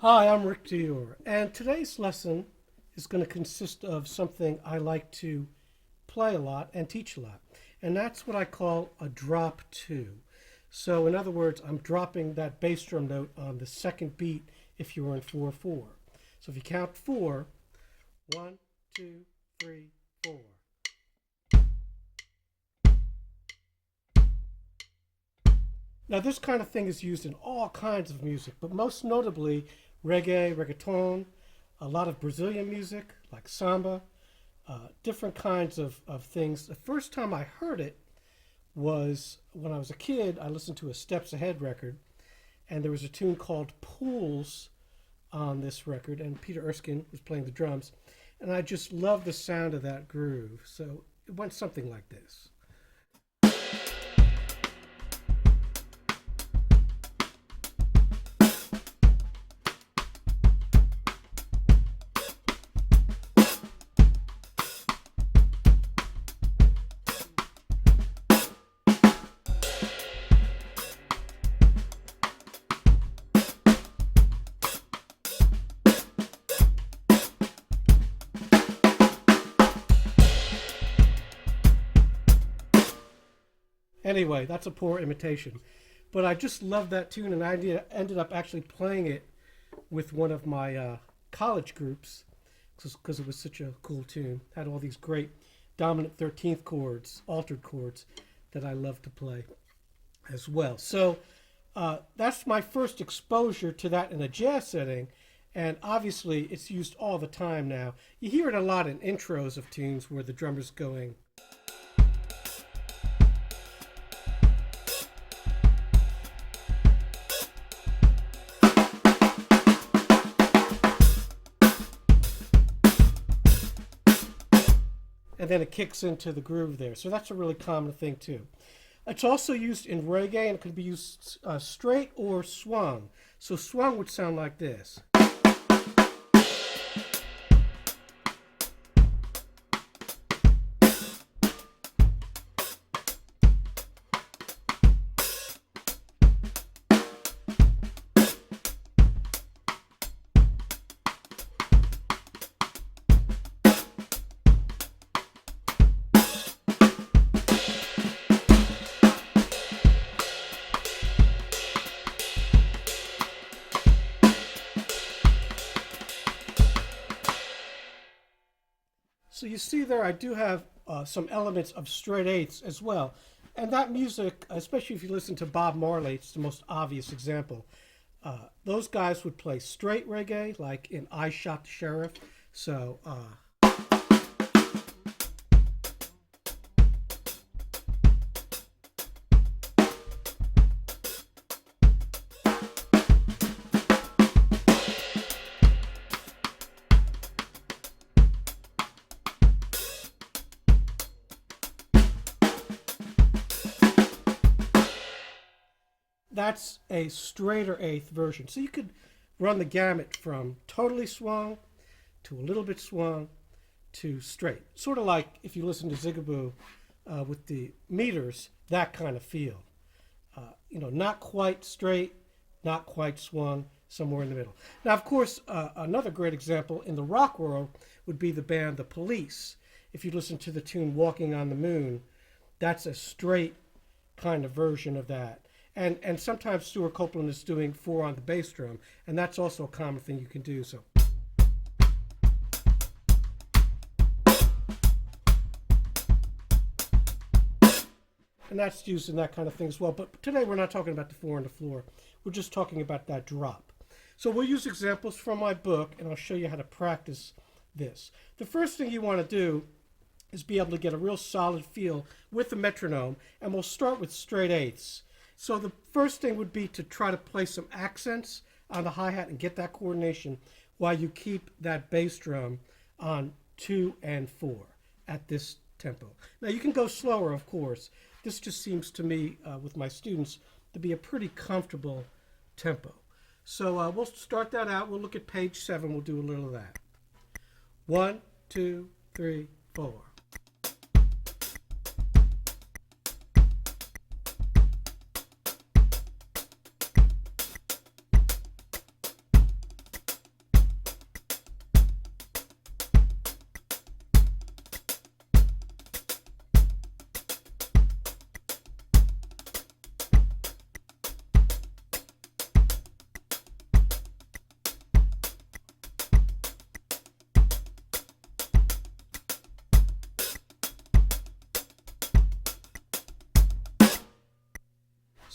Hi, I'm Rick Dior, and today's lesson is going to consist of something I like to play a lot and teach a lot, and that's what I call a drop two. So, in other words, I'm dropping that bass drum note on the second beat if you were in 4/4. So, if you count four, 1, 2, 3, 4. Now, this kind of thing is used in all kinds of music, but most notably reggae, reggaeton, a lot of Brazilian music like samba, different kinds of things. The first time I heard it was when I was a kid. I listened to a Steps Ahead record, and there was a tune called Pools on this record, and Peter Erskine was playing the drums, and I just loved the sound of that groove. So it went something like this. Anyway, that's a poor imitation. But I just loved that tune, and I ended up actually playing it with one of my college groups because it was such a cool tune. Had all these great dominant 13th chords, altered chords that I love to play as well. So that's my first exposure to that in a jazz setting, and obviously it's used all the time now. You hear it a lot in intros of tunes where the drummer's going. And then it kicks into the groove there. So that's a really common thing too. It's also used in reggae, and it can be used straight or swung. So swung would sound like this. So you see there, I do have some elements of straight eighths as well. And that music, especially if you listen to Bob Marley, it's the most obvious example. Those guys would play straight reggae, like in I Shot the Sheriff. So that's a straighter eighth version. So you could run the gamut from totally swung to a little bit swung to straight. Sort of like if you listen to Zigaboo with the meters, that kind of feel. Not quite straight, not quite swung, somewhere in the middle. Now, of course, another great example in the rock world would be the band The Police. If you listen to the tune Walking on the Moon, that's a straight kind of version of that. And sometimes Stuart Copeland is doing four on the bass drum, and that's also a common thing you can do. So. And that's used in that kind of thing as well. But today we're not talking about the four on the floor. We're just talking about that drop. So we'll use examples from my book, and I'll show you how to practice this. The first thing you want to do is be able to get a real solid feel with the metronome, and we'll start with straight eighths. So the first thing would be to try to play some accents on the hi-hat and get that coordination while you keep that bass drum on 2 and 4 at this tempo. Now you can go slower, of course. This just seems to me, with my students, to be a pretty comfortable tempo. So we'll start that out. We'll look at page 7. We'll do a little of that. 1, 2, 3, 4.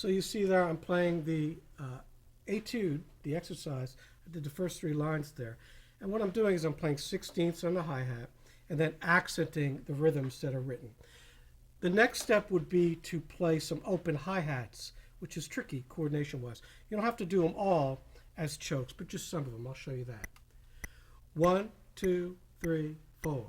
So you see there I'm playing the etude, the exercise. I did the first 3 lines there. And what I'm doing is I'm playing 16ths on the hi-hat and then accenting the rhythms that are written. The next step would be to play some open hi-hats, which is tricky coordination-wise. You don't have to do them all as chokes, but just some of them. I'll show you that. 1, 2, 3, 4.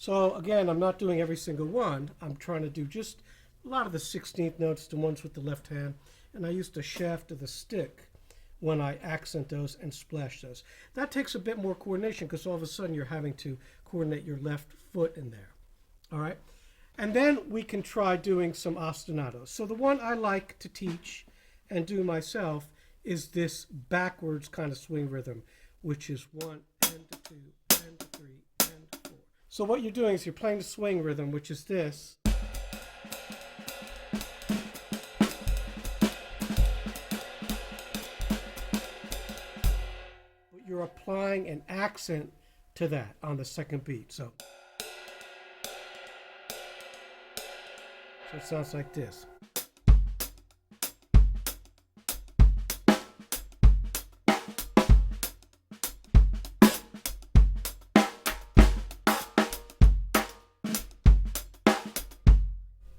So again, I'm not doing every single one. I'm trying to do just a lot of the 16th notes, the ones with the left hand, and I use the shaft of the stick when I accent those and splash those. That takes a bit more coordination because all of a sudden you're having to coordinate your left foot in there. All right, and then we can try doing some ostinatos. So the one I like to teach and do myself is this backwards kind of swing rhythm, which is 1 and 2 and 3 and 4. So what you're doing is you're playing the swing rhythm, which is this. But you're applying an accent to that on the second beat. So it sounds like this.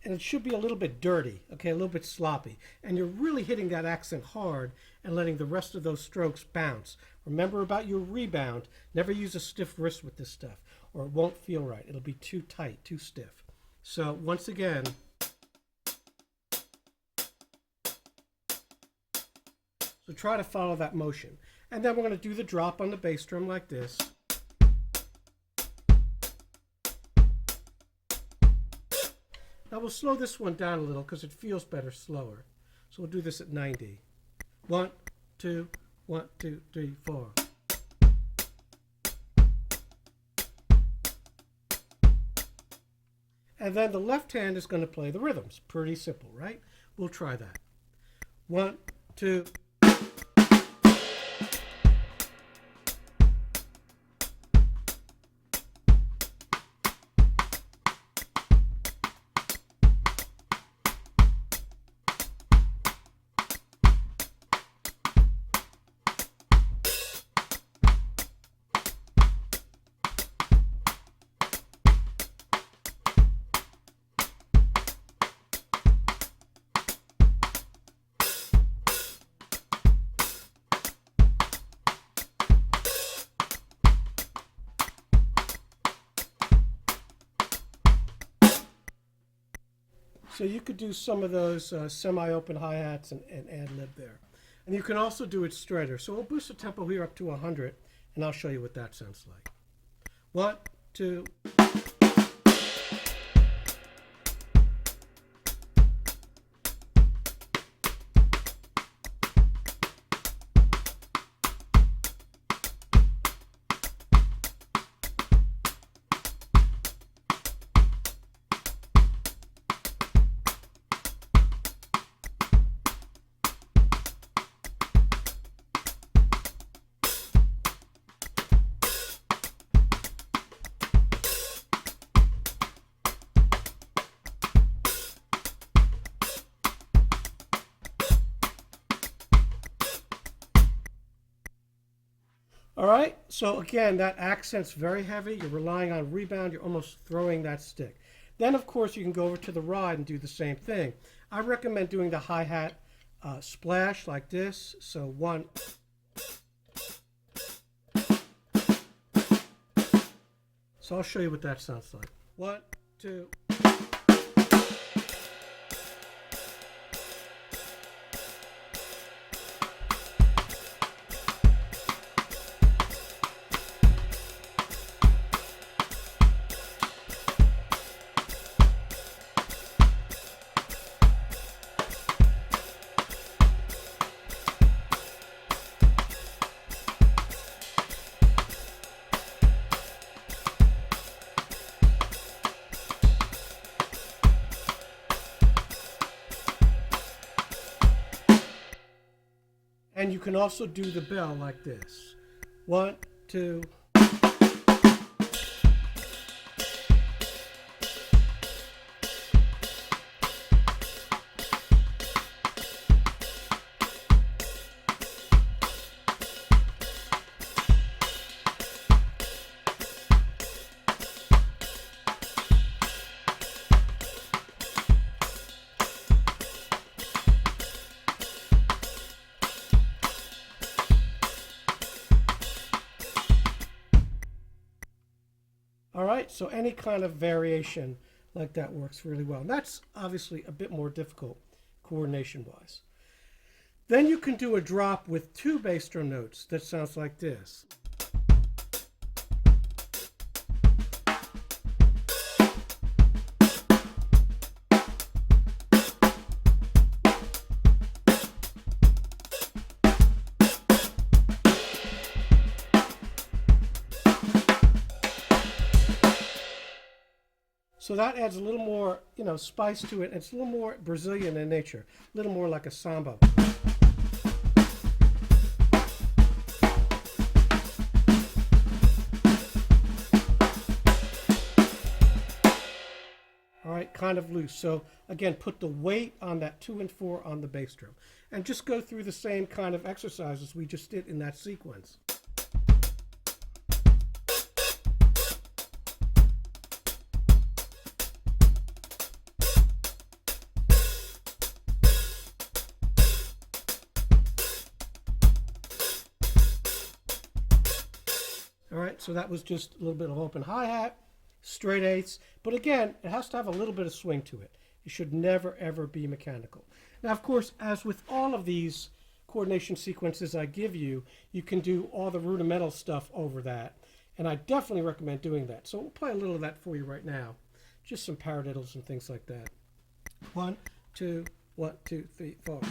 And it should be a little bit dirty, okay, a little bit sloppy. And you're really hitting that accent hard and letting the rest of those strokes bounce. Remember about your rebound. Never use a stiff wrist with this stuff, or it won't feel right. It'll be too tight, too stiff. So once again, so try to follow that motion. And then we're going to do the drop on the bass drum like this. Now we'll slow this one down a little because it feels better slower. So we'll do this at 90. 1, 2, 1, 2, 3, 4. And then the left hand is going to play the rhythms. Pretty simple, right? We'll try that. 1, 2. So you could do some of those semi-open hi-hats and ad-lib there. And you can also do it straighter. So we'll boost the tempo here up to 100, and I'll show you what that sounds like. 1, 2. All right, so again, that accent's very heavy. You're relying on rebound. You're almost throwing that stick. Then, of course, you can go over to the ride and do the same thing. I recommend doing the hi-hat splash like this. So 1. So I'll show you what that sounds like. 1, 2. And you can also do the bell like this. 1, 2. All right, so any kind of variation like that works really well. And that's obviously a bit more difficult coordination-wise. Then you can do a drop with 2 bass drum notes that sounds like this. So that adds a little more, spice to it. It's a little more Brazilian in nature, a little more like a samba. All right, kind of loose. So again, put the weight on that 2 and 4 on the bass drum. And just go through the same kind of exercises we just did in that sequence. All right, so that was just a little bit of open hi-hat, straight 8ths, but again, it has to have a little bit of swing to it. It should never, ever be mechanical. Now, of course, as with all of these coordination sequences I give you, you can do all the rudimental stuff over that, and I definitely recommend doing that. So we'll play a little of that for you right now, just some paradiddles and things like that. 1, 2, 1, 2, 3, 4.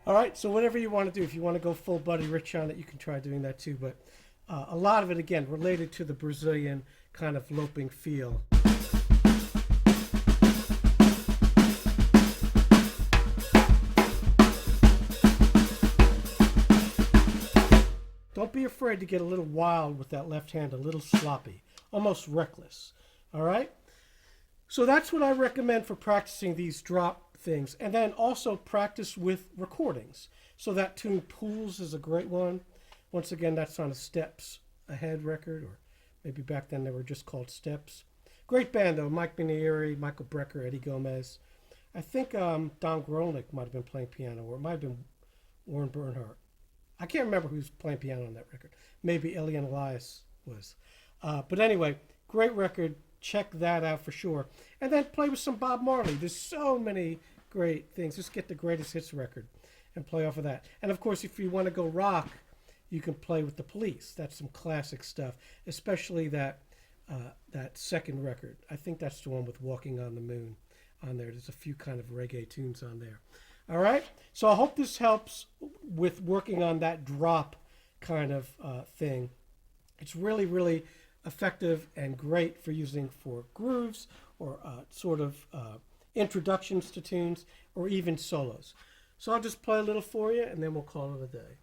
All right, so whatever you want to do, if you want to go full Buddy Rich on it, you can try doing that too. But a lot of it, again, related to the Brazilian kind of loping feel. Don't be afraid to get a little wild with that left hand, a little sloppy, almost reckless. All right? So that's what I recommend for practicing these drop things. And then also practice with recordings. So that tune Pools is a great one. Once again, that's on a Steps Ahead record, or maybe back then they were just called Steps. Great band though, Mike Minieri, Michael Brecker, Eddie Gomez. I think Don Grolnick might have been playing piano, or it might have been Warren Bernhardt. I can't remember who's playing piano on that record. Maybe Elian Elias was. But anyway, great record. Check that out for sure. And then play with some Bob Marley. There's so many great things. Just get the Greatest Hits record and play off of that. And of course, if you want to go rock, you can play with the Police. That's some classic stuff, especially that second record. I think that's the one with Walking on the Moon on there. There's a few kind of reggae tunes on there. All right, so I hope this helps with working on that drop kind of thing. It's really, really effective and great for using for grooves or sort of introductions to tunes or even solos. So I'll just play a little for you and then we'll call it a day.